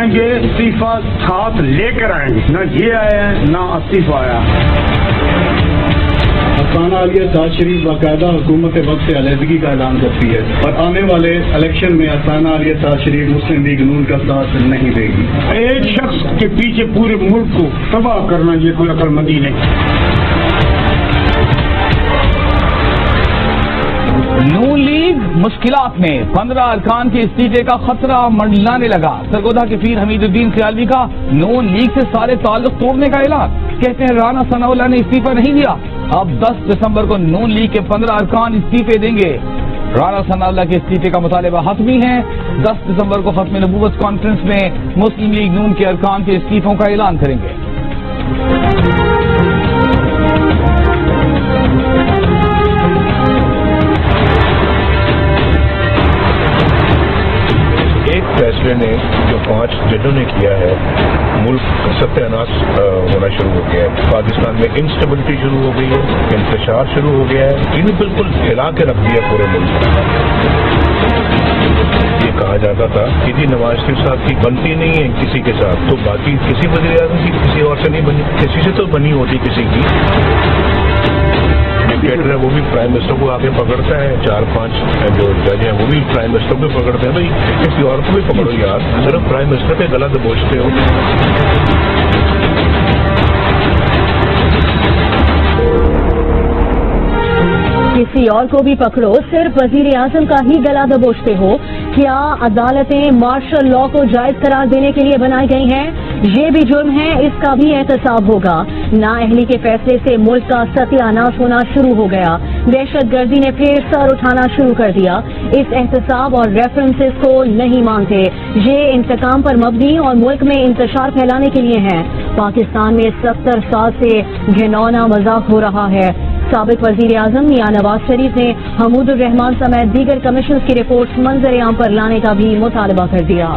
آئیں گے استعفیٰ ساتھ لے کر آئیں گے، نہ یہ آیا ہے نہ استعفیٰ آیا۔ افسانہ عالیہ تاج شریف باقاعدہ حکومت وقت سے علیحدگی کا اعلان کرتی ہے اور آنے والے الیکشن میں افسانہ عالیہ تاج شریف مسلم لیگ نون کا ساتھ نہیں دے گی۔ ایک شخص کے پیچھے پورے ملک کو تباہ کرنا یہ کوئی عقل مندی نہیں۔ نون لیگ مشکلات میں، 15 ارکان کے استعفے کا خطرہ منڈلانے لگا۔ سرگودا کے پیر حمید الدین خیالوی کا نون لیگ سے سارے تعلق توڑنے کا اعلان۔ کہتے ہیں رانا ثناء اللہ نے استعفیٰ نہیں دیا، اب 10 دسمبر کو نون لیگ کے 15 ارکان استعفے دیں گے۔ رانا ثناء اللہ کے استعفے کا مطالبہ حتمی ہے۔ 10 دسمبر کو ختم نبوت کانفرنس میں مسلم لیگ نون کے ارکان کے استعفوں کا اعلان کریں گے۔ فیصلے نے جو 5 ججوں نے کیا ہے، ملک کا ستیہ ناش ہونا شروع ہو گیا ہے۔ پاکستان میں انسٹیبلٹی شروع ہو گئی ہے، انتشار شروع ہو گیا ہے، انہیں بالکل ہلا کے رکھ دیا پورے ملک۔ یہ کہا جاتا تھا کہ جی نواز شریف صاحب کی بنتی نہیں ہے کسی کے ساتھ، تو باقی کسی وزیر اعظم کی کسی اور سے نہیں بنی، کسی سے تو بنی ہوتی کسی کی۔ ڈکٹیٹر ہے وہ بھی پرائم منسٹر کو آگے پکڑتا ہے، 4-5 جو جج ہیں وہ بھی پرائم منسٹر کو پکڑتے ہیں۔ بھائی کسی اور کو بھی پکڑو یار، صرف پرائم منسٹر پہ گلا دبوچتے ہو۔ کسی اور کو بھی پکڑو، صرف وزیر اعظم کا ہی گلا دبوچتے ہو۔ کیا عدالتیں مارشل لا کو جائز قرار دینے کے لیے بنائی گئی ہیں؟ یہ بھی جرم ہے، اس کا بھی احتساب ہوگا۔ نااہلی کے فیصلے سے ملک کا ستیہ ناش ہونا شروع ہو گیا۔ دہشت گردی نے پھر سر اٹھانا شروع کر دیا۔ اس احتساب اور ریفرنسز کو نہیں مانتے، یہ انتقام پر مبنی اور ملک میں انتشار پھیلانے کے لیے ہیں۔ پاکستان میں 70 سال سے گھنونا مذاق ہو رہا ہے۔ سابق وزیر اعظم میاں نواز شریف نے حمود الرحمان سمیت دیگر کمیشنز کی رپورٹس منظر عام پر لانے کا بھی مطالبہ کر دیا۔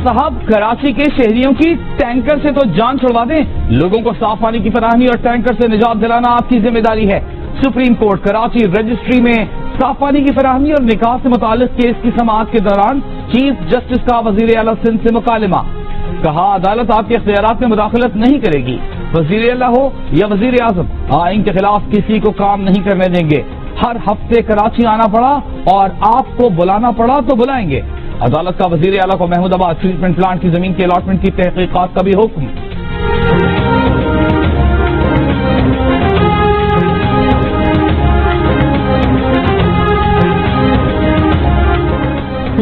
صاحب کراچی کے شہریوں کی ٹینکر سے تو جان چھڑوا دیں، لوگوں کو صاف پانی کی فراہمی اور ٹینکر سے نجات دلانا آپ کی ذمہ داری ہے۔ سپریم کورٹ کراچی رجسٹری میں صاف پانی کی فراہمی اور نکاح سے متعلق کیس کی سماعت کے دوران چیف جسٹس کا وزیر اعلیٰ سندھ سے مکالمہ۔ کہا عدالت آپ کے اختیارات میں مداخلت نہیں کرے گی، وزیر اعلیٰ ہو یا وزیر اعظم آئین کے خلاف کسی کو کام نہیں کرنے دیں گے۔ ہر ہفتے کراچی آنا پڑا اور آپ کو بلانا پڑا تو بلائیں گے۔ عدالت کا وزیر اعلیٰ کو محمود آباد ٹریٹمنٹ پلانٹ کی زمین کے الاٹمنٹ کی تحقیقات کا بھی حکم۔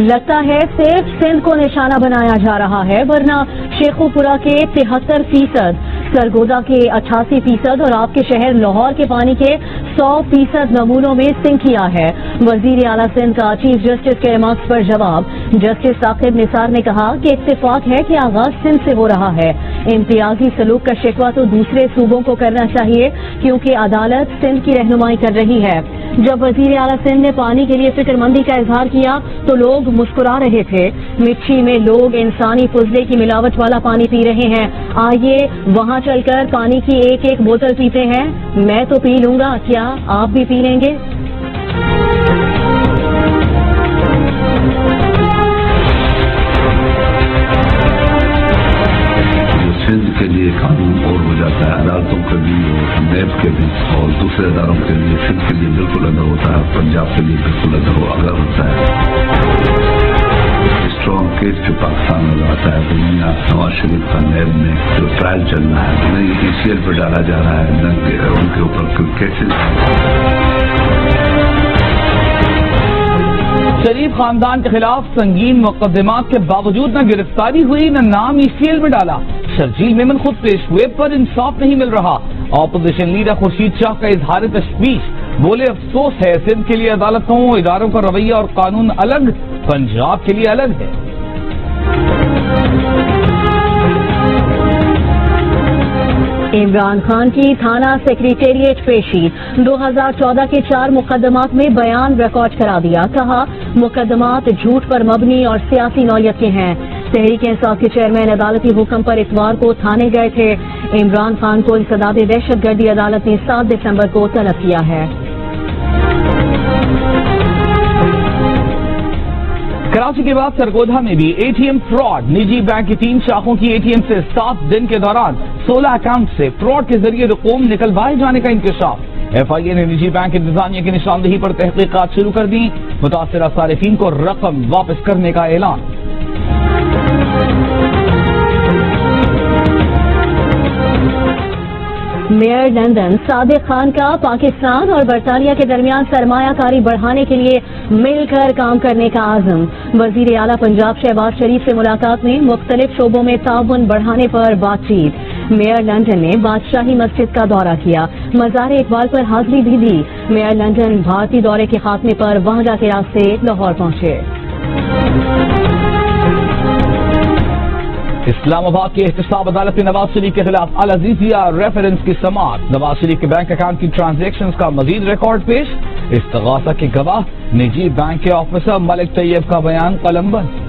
لگتا ہے صرف سندھ کو نشانہ بنایا جا رہا ہے، ورنہ شیخوپورہ کے 73%، سرگودا کے 88% اور آپ کے شہر لاہور کے پانی کے 100% نمونوں میں سنک کیا ہے۔ وزیر اعلیٰ سندھ کا چیف جسٹس کے ریمارکس پر جواب، جسٹس ثاقب نثار نے کہا کہ اتفاق ہے کہ آغاز سندھ سے ہو رہا ہے، امتیازی سلوک کا شکوہ تو دوسرے صوبوں کو کرنا چاہیے کیونکہ عدالت سندھ کی رہنمائی کر رہی ہے۔ جب وزیر اعلیٰ سندھ نے پانی کے لیے فکر مندی کا اظہار کیا تو لوگ مسکرا رہے تھے۔ مچھی میں لوگ انسانی فضلے کی ملاوٹ والا پانی پی رہے ہیں، آئیے وہاں چل کر پانی کی ایک ایک بوتل پیتے ہیں۔ میں تو پی لوں گا، کیا آپ بھی پی لیں گے؟ سندھ کے لیے قانون اور ہو جاتا ہے، عدالتوں کے بھی اور نیب کے بھی اور دوسرے اداروں کے لیے سندھ کے لیے بالکل الگ ہوتا ہے، پنجاب کے لیے بالکل الگ ہوتا ہے۔ اسٹرانگ کیس جو پاکستان میں آتا ہے دنیا نواز شریف کا نیب میں جو ٹرائل چلنا ہے، نہ یہ ECL پہ ڈالا جا رہا ہے، نہ ان کے اوپر کوئی کیسز۔ شریف خاندان کے خلاف سنگین مقدمات کے باوجود نہ گرفتاری ہوئی نہ نام ECL میں ڈالا۔ شرجیل میمن خود پیش ہوئے پر انصاف نہیں مل رہا۔ اپوزیشن لیڈر خورشید شاہ کا اظہار تشویش، بولے افسوس ہے سندھ کے لیے عدالتوں اداروں کا رویہ اور قانون الگ، پنجاب کے لیے الگ ہے۔ عمران خان کی تھانہ سیکریٹریٹ پیشی، 2014 کے 4 مقدمات میں بیان ریکارڈ کرا دیا، کہا مقدمات جھوٹ پر مبنی اور سیاسی نوعیت کے ہیں۔ تحریک انصاف کے چیئرمین عدالتی حکم پر اتوار کو تھانے گئے تھے۔ عمران خان کو انسداد دہشت گردی عدالت نے 7 دسمبر کو طلب کیا ہے۔ کراچی کے بعد سرگودھا میں بھی اے ٹی ایم فراڈ، نجی بینک کی 3 شاخوں کی اے ٹی ایم سے 7 دن کے دوران 16 اکاؤنٹ سے فراڈ کے ذریعے رقوم نکلوائے جانے کا انکشاف۔ ایف آئی اے نے نجی بینک انتظامیہ کی نشاندہی پر تحقیقات شروع کر دی، متاثرہ صارفین کو رقم واپس کرنے کا اعلان۔ میئر لندن صادق خان کا پاکستان اور برطانیہ کے درمیان سرمایہ کاری بڑھانے کے لیے مل کر کام کرنے کا عزم۔ وزیر اعلیٰ پنجاب شہباز شریف سے ملاقات میں مختلف شعبوں میں تعاون بڑھانے پر بات چیت۔ میئر لندن نے بادشاہی مسجد کا دورہ کیا، مزار اقبال پر حاضری بھی دی۔ میئر لندن بھارتی دورے کے خاتمے پر وہاں کے راستے لاہور پہنچے۔ اسلام آباد کی احتساب عدالت نے نواز شریف کے خلاف العزیزیہ ریفرنس کی سماعت، نواز شریف کے بینک اکاؤنٹ کی ٹرانزیکشنز کا مزید ریکارڈ پیش، استغاثہ کے گواہ نجی بینک کے آفیسر ملک طیب کا بیان قلم بند۔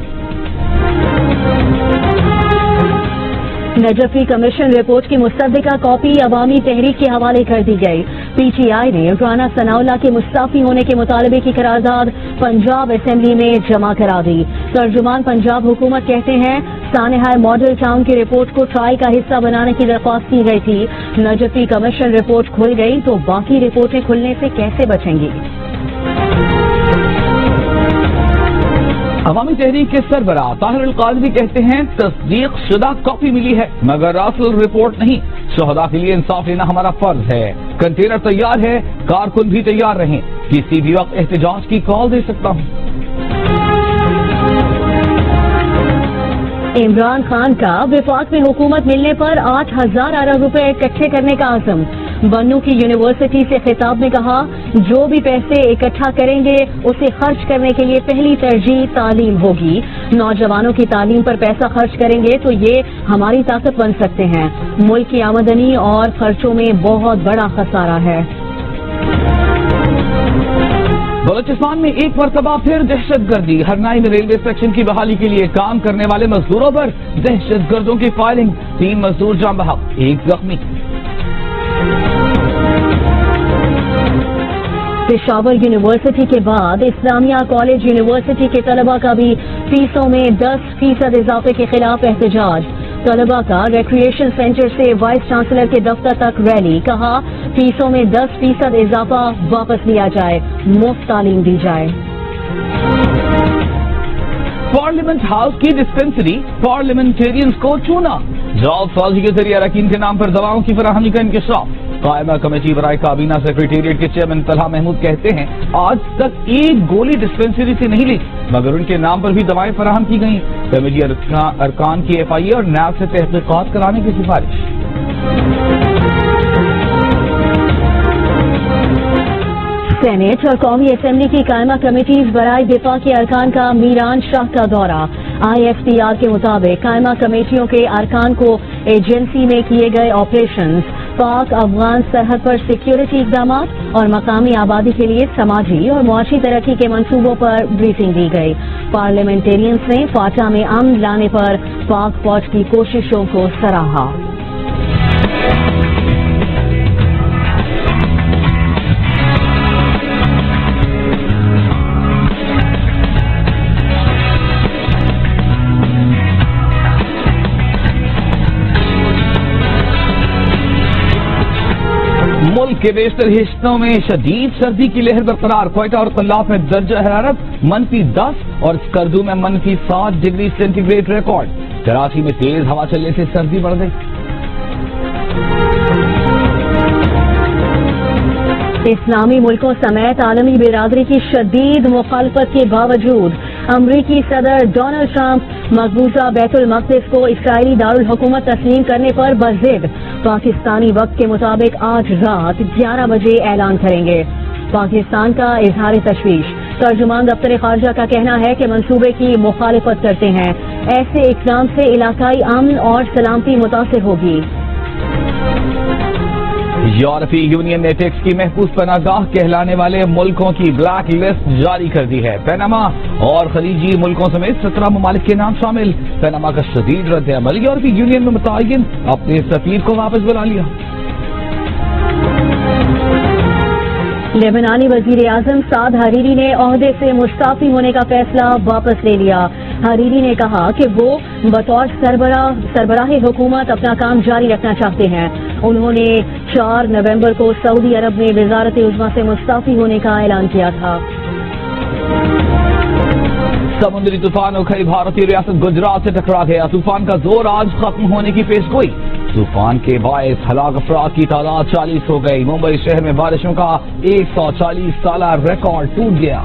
نجفی کمیشن رپورٹ کی مصدقہ کاپی عوامی تحریک کے حوالے کر دی گئی۔ پی ٹی آئی نے رانا ثناء اللہ کے مستعفی ہونے کے مطالبے کی قرارداد پنجاب اسمبلی میں جمع کرا دی۔ ترجمان پنجاب حکومت کہتے ہیں سانحہ ماڈل ٹاؤن کی رپورٹ کو ٹرائی کا حصہ بنانے کی درخواست کی گئی تھی۔ نجفی کمیشن رپورٹ کھل گئی تو باقی رپورٹیں کھلنے سے کیسے بچیں گی؟ عوامی تحریک کے سربراہ طاہر القادری کہتے ہیں تصدیق شدہ کاپی ملی ہے مگر اصل رپورٹ نہیں، شہداء کے لیے انصاف لینا ہمارا فرض ہے، کنٹینر تیار ہے، کارکن بھی تیار رہیں، کسی بھی وقت احتجاج کی کال دے سکتا ہوں۔ عمران خان کا وفاق میں حکومت ملنے پر 8,000 ارب روپے اکٹھے کرنے کا عزم۔ بنو کی یونیورسٹی سے خطاب میں کہا جو بھی پیسے اکٹھا کریں گے اسے خرچ کرنے کے لیے پہلی ترجیح تعلیم ہوگی۔ نوجوانوں کی تعلیم پر پیسہ خرچ کریں گے تو یہ ہماری طاقت بن سکتے ہیں۔ ملک کی آمدنی اور خرچوں میں بہت بڑا خسارہ ہے۔ بلوچستان میں ایک مرتبہ پھر دہشت گردی، ہرنائی میں ریلوے سیکشن کی بحالی کے لیے کام کرنے والے مزدوروں پر دہشت گردوں کی فائرنگ، 3 مزدور جاں بحق، 1 زخمی۔ پشاور یونیورسٹی کے بعد اسلامیہ کالج یونیورسٹی کے طلباء کا بھی فیسوں میں 10% اضافے کے خلاف احتجاج۔ طلباء کا ریکریشن سینٹر سے وائس چانسلر کے دفتر تک ریلی، کہا فیسوں میں 10% اضافہ واپس لیا جائے، مفت تعلیم دی جائے۔ پارلیمنٹ ہاؤس کی ڈسپنسری پارلیمنٹیرینز کو چونا، جاب سازی کے ذریعے اراکین کے نام پر دواؤں کی فراہمی کا انکشاف۔ قائمہ کمیٹی برائے کابینہ سیکریٹریٹ کے چیئرمین طلحہ محمود کہتے ہیں آج تک ایک گولی ڈسپنسری سے نہیں لی مگر ان کے نام پر بھی دوائیں فراہم کی گئیں۔ کمیٹی ارکان کی ایف آئی اے اور نیب سے تحقیقات کرانے کی سفارش۔ سینیٹ اور قومی اسمبلی کی قائمہ کمیٹیز برائے دفاع کے ارکان کا میران شاہ کا دورہ۔ آئی ایف ٹی آر کے مطابق قائمہ کمیٹیوں کے ارکان کو ایجنسی میں کیے گئے آپریشنز، پاک افغان سرحد پر سیکیورٹی اقدامات اور مقامی آبادی کے لیے سماجی اور معاشی ترقی کے منصوبوں پر بریفنگ دی گئی۔ پارلیمنٹیرینز نے فاٹا میں امن لانے پر پاک فوج کی کوششوں کو سراہا۔ ملک کے بیشتر حصوں میں شدید سردی کی لہر برقرار، کوئٹہ اور قلاف میں درجہ حرارت -10 اور اسکردو میں -7 degree centigrade record. Karachi میں تیز ہوا چلنے سے سردی بڑھ گئی۔ اسلامی ملکوں سمیت عالمی برادری کی شدید مخالفت کے باوجود امریکی صدر ڈونلڈ ٹرمپ مقبوضہ بیت المقدس کو اسرائیلی دارالحکومت تسلیم کرنے پر بضد پاکستانی وقت کے مطابق آج رات 11 بجے اعلان کریں گے۔ پاکستان کا اظہار تشویش. ترجمان دفتر خارجہ کا کہنا ہے کہ منصوبے کی مخالفت کرتے ہیں. ایسے اقدام سے علاقائی امن اور سلامتی متاثر ہوگی. یورپی یونین نے ٹیکس کی محفوظ پناہ گاہ کہلانے والے ملکوں کی بلیک لسٹ جاری کر دی ہے. پیناما اور خلیجی ملکوں سمیت 17 ممالک کے نام شامل. پیناما کا شدید رد عمل. یورپی یونین میں متعین اپنے سفیر کو واپس بلا لیا. لیبنانی وزیر اعظم سعد حریری نے عہدے سے مستعفی ہونے کا فیصلہ واپس لے لیا. حریری نے کہا کہ وہ بطور سربراہ حکومت اپنا کام جاری رکھنا چاہتے ہیں. انہوں نے 4 نومبر کو سعودی عرب میں وزارت عظمیٰ سے مستعفی ہونے کا اعلان کیا تھا. سمندری طوفان اوکھئی بھارتی ریاست گجرات سے ٹکرا گیا. طوفان کا زور آج ختم ہونے کی پیش گوئی. طوفان کے باعث ہلاک افراد کی تعداد 40 ہو گئی. ممبئی شہر میں بارشوں کا 140 سالہ ریکارڈ ٹوٹ گیا.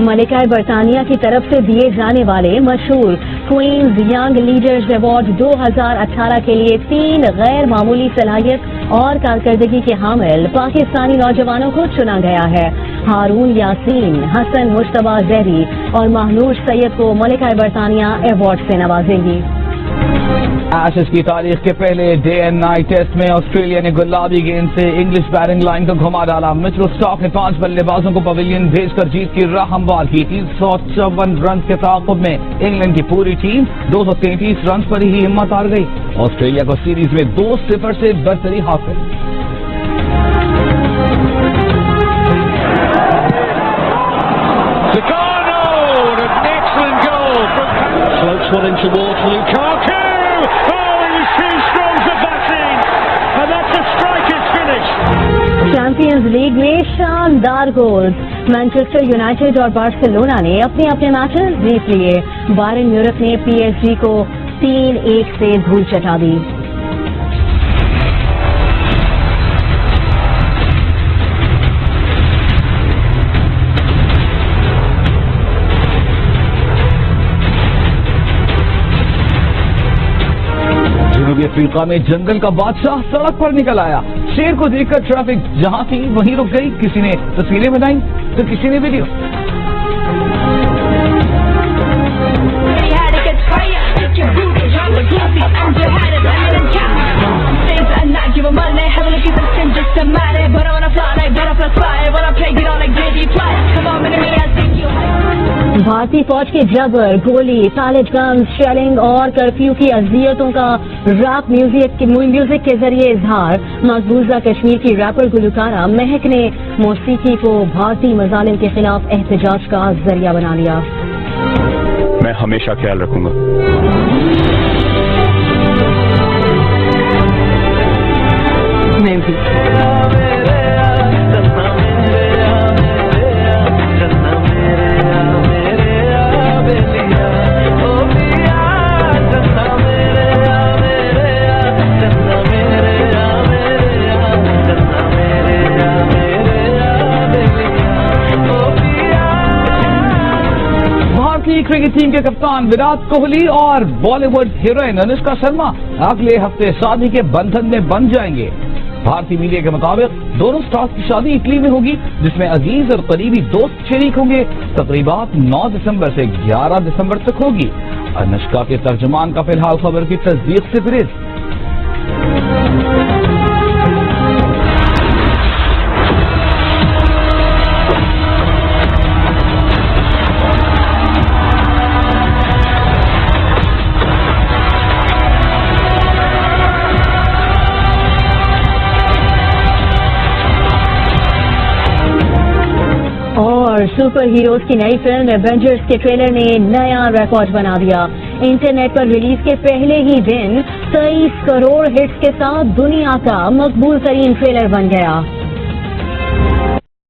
ملکہ برطانیہ کی طرف سے دیے جانے والے مشہور کوئینز ینگ لیڈرز ایوارڈ 2018 کے لیے 3 غیر معمولی صلاحیت اور کارکردگی کے حامل پاکستانی نوجوانوں کو چنا گیا ہے. ہارون یاسین، حسن مشتبہ زہری اور مہنوش سید کو ملکہ برطانیہ ایوارڈ سے نوازیں گی. ایشز کی تاریخ کے پہلے ڈے اینڈ نائٹ ٹیسٹ میں آسٹریلیا نے گلابی گیند سے انگلش بیٹنگ لائن کو گھما ڈالا. مچل اسٹارک نے 5 بلے بازوں کو پویلین بھیج کر جیت کی راہ ہموار کی. 354 رنز کے تعاقب میں انگلینڈ کی پوری ٹیم 233 رنز پر ہی ہمت ہار گئی. آسٹریلیا کو سیریز میں 2-0 سے برتری حاصل. One in towards Lukaku. Oh, he was too strong for batting, and that's a striker's finish. Champions league میں شاندار گولز. مانچسٹر یونائیٹڈ اور بارسلونا نے اپنے اپنے میچز جیت لیے. بائرن میونخ نے پی ایس جی کو 3-1 سے دھول چٹا دی. جنوبی افریقہ میں جنگل کا بادشاہ سڑک پر نکل آیا. شیر کو دیکھ کر ٹریفک جہاں تھی وہیں رک گئی. کسی نے تصویریں بنائی تو کسی نے ویڈیو. بھارتی فوج کے جبر، گولی، پیلٹ گنز، شیلنگ اور کرفیو کی اذیتوں کا ریپ میوزک کے ذریعے اظہار. مقبوضہ کشمیر کی ریپر گلوکارہ مہک نے موسیقی کو بھارتی مظالم کے خلاف احتجاج کا ذریعہ بنا لیا. میں ہمیشہ خیال رکھوں گا. میں بھی. کرکٹ ٹیم کے کپتان وراٹ کوہلی اور بالی ووڈ ہیروئن انوشکا شرما اگلے ہفتے شادی کے بندھن میں بندھ جائیں گے. بھارتی میڈیا کے مطابق دونوں سٹارز کی شادی اٹلی میں ہوگی، جس میں عزیز اور قریبی دوست شریک ہوں گے. تقریبات 9 دسمبر سے 11 دسمبر تک ہوگی. انوشکا کے ترجمان کا فی الحال خبر کی تصدیق سے گریز. سپر ہیروز کی نئی فلم ایونجرز کے ٹریلر نے نیا ریکارڈ بنا دیا. انٹرنیٹ پر ریلیز کے پہلے ہی دن 23 کروڑ ہٹس کے ساتھ دنیا کا مقبول ترین ٹریلر بن گیا.